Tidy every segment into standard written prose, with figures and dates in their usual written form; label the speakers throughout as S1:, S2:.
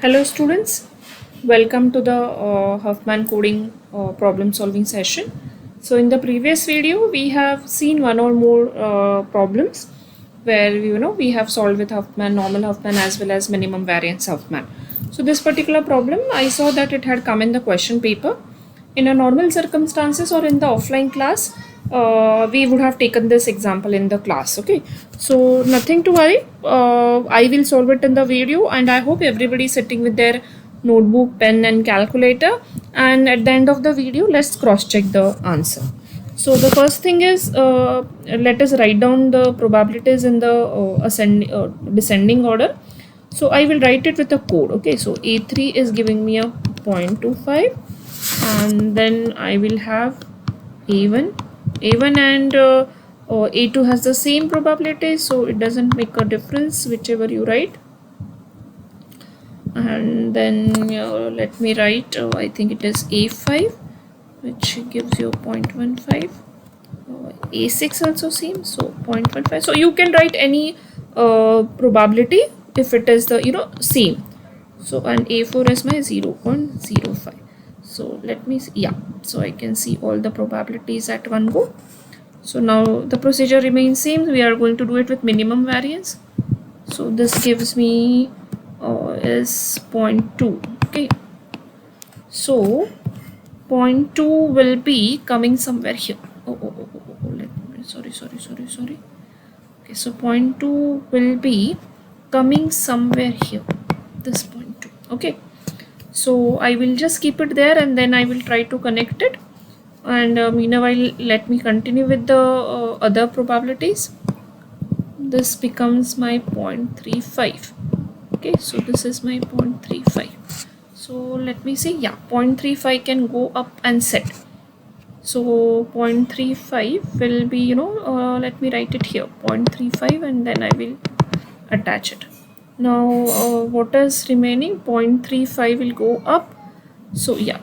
S1: Hello students, welcome to the Huffman coding problem solving session. So in the previous video we have seen one or more problems where we have solved with Huffman, normal Huffman as well as minimum variance Huffman. So this particular problem I saw that it had come in the question paper. In a normal circumstances or in the offline class, we would have taken this example in the class. Okay, so nothing to worry. I will solve it in the video, and I hope everybody is sitting with their notebook, pen, and calculator. And at the end of the video, let's cross check the answer. So the first thing is, let us write down the probabilities in the descending order. So I will write it with a code. Okay, so A3 is giving me a 0.25, and then I will have A1 and A2 has the same probability, so it doesn't make a difference whichever you write. And then let me write, I think it is A5, which gives you 0.15. A6 also same, so 0.15. So you can write any probability if it is the same. So and A4 is my 0.05. So let me see. Yeah, so I can see all the probabilities at one go. So now the procedure remains same. We are going to do it with minimum variance. So this gives me is 0.2. Okay, so 0.2 will be coming somewhere here. Let me, sorry. Okay, so 0.2 will be coming somewhere here, this 0.2. Okay, so I will just keep it there and then I will try to connect it, and meanwhile let me continue with the other probabilities. This becomes my 0.35. Okay, so this is my 0.35. So let me see. Yeah, 0.35 can go up and set. So 0.35 will be let me write it here, 0.35, and then I will attach it. Now what is remaining? 0.35 will go up. So yeah,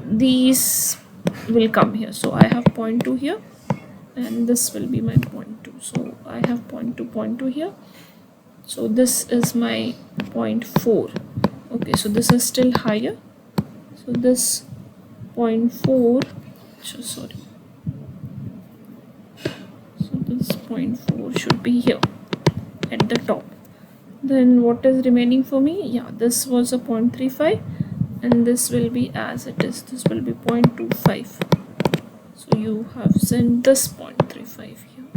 S1: these will come here. So I have 0.2 here, and this will be my 0.2. So I have 0.2 here. So this is my 0.4. Okay, so this is still higher. So this 0.4, sorry. So this 0.4 should be here at the top. Then what is remaining for me? Yeah, this was a 0.35, and this will be as it is. This will be 0.25. So you have sent this 0.35 here.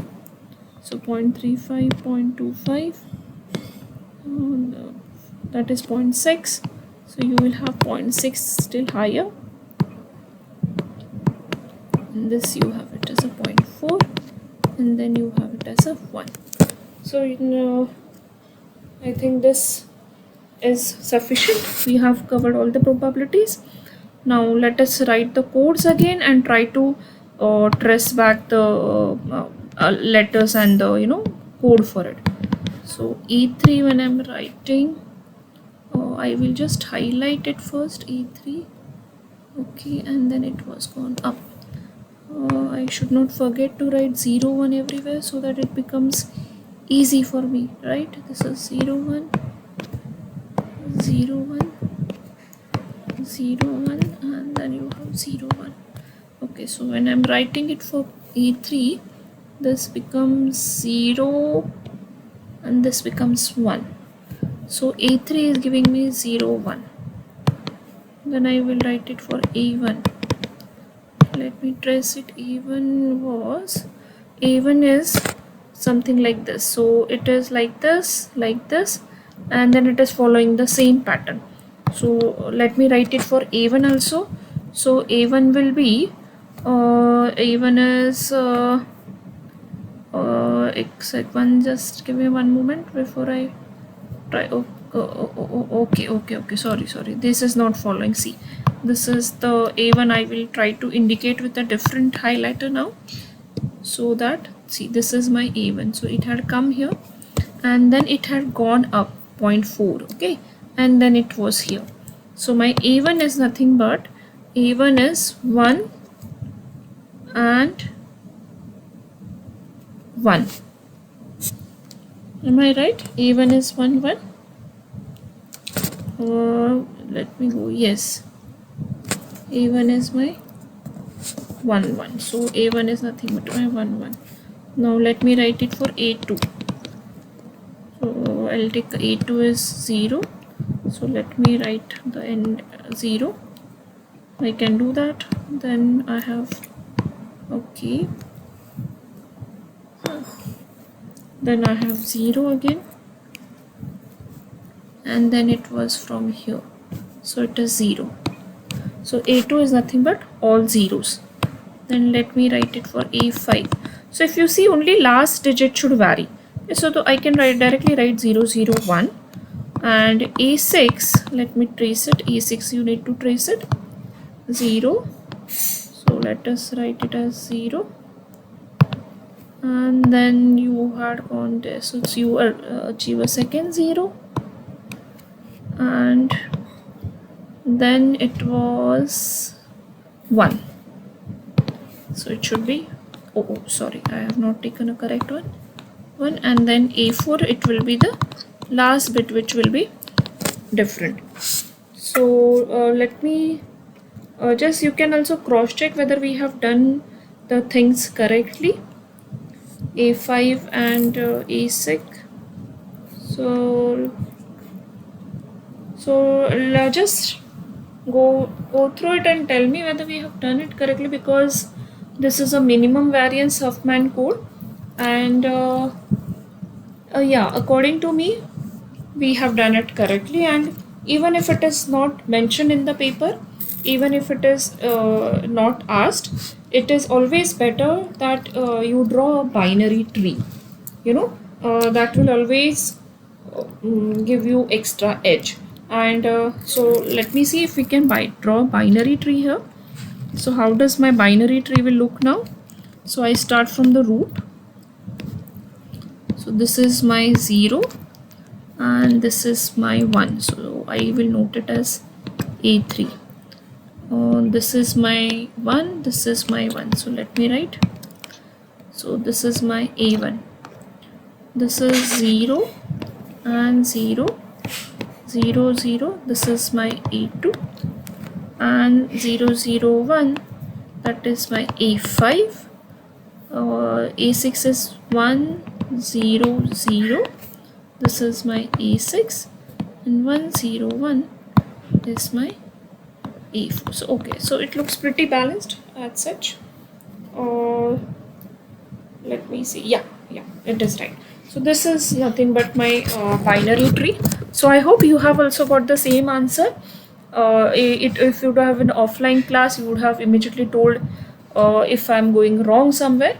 S1: So 0.35, 0.25, that is 0.6. So you will have 0.6 still higher, and this you have it as a 0.4, and then you have it as a 1. So I think this is sufficient. We have covered all the probabilities. Now let us write the codes again and try to trace back the letters and the code for it. So E3, when I'm writing, I will just highlight it first, E3. Okay, and then it was gone up. I should not forget to write 0 1 everywhere so that it becomes easy for me, right? This is 0 1 0 1 0 1, and then you have 0 1. Okay, so when I'm writing it for E3, this becomes 0 and this becomes 1. So A3 is giving me 0 1. Then I will write it for A1. Let me trace it. A1 is something like this. So it is like this, and then it is following the same pattern. So let me write it for A1 also. So A1 will be A1 is one. Just give me one moment before I try. Okay. Sorry. This is not following. See, this is the A1. I will try to indicate with a different highlighter now, so that, see, this is my A1. So it had come here, and then it had gone up 0.4. Okay, and then it was here. So my A1 is nothing but A1 is 1 and 1. Am I right? A1 is 1 1. Let me go. Yes, a1 is my 1 1, so a1 is nothing but my 1 1. Now let me write it for a2. So I'll take a2 is 0, so let me write the end 0. I can do that. Then I have, okay, then I have 0 again, and then it was from here, so it is 0. So a2 is nothing but all zeros. Then let me write it for a5. So if you see, only last digit should vary. So I can directly write 0 0 1. And a6, let me trace it. A6, you need to trace it. 0. So let us write it as 0. And then you had gone there, so you achieve a second 0. And then it was 1. So it should be, oh sorry, I have not taken a correct one. And then a4, it will be the last bit which will be different. So let me just, you can also cross check whether we have done the things correctly. A5 and a6. So just go through it and tell me whether we have done it correctly, because this is a minimum variance Huffman code, and yeah, according to me we have done it correctly. And even if it is not mentioned in the paper, even if it is not asked, it is always better that you draw a binary tree, that will always give you extra edge. And so let me see if we can draw a binary tree here. So how does my binary tree will look now? So I start from the root. So this is my 0 and this is my 1, so I will note it as a3. This is my 1, this is my 1, so let me write. So this is my a1, this is 0 and 0 0 0, this is my a2, and 0 0 1, that is my a5. A6 is 1 0 0, this is my a6, and 1 0 1 is my a4. So okay, so it looks pretty balanced as such. Let me see, yeah, it is right. So this is nothing but my binary tree. So I hope you have also got the same answer. If you would have an offline class, you would have immediately told if I'm going wrong somewhere.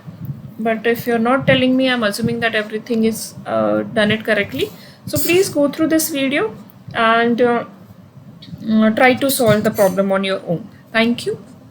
S1: But if you're not telling me, I'm assuming that everything is done it correctly. So please go through this video and try to solve the problem on your own. Thank you.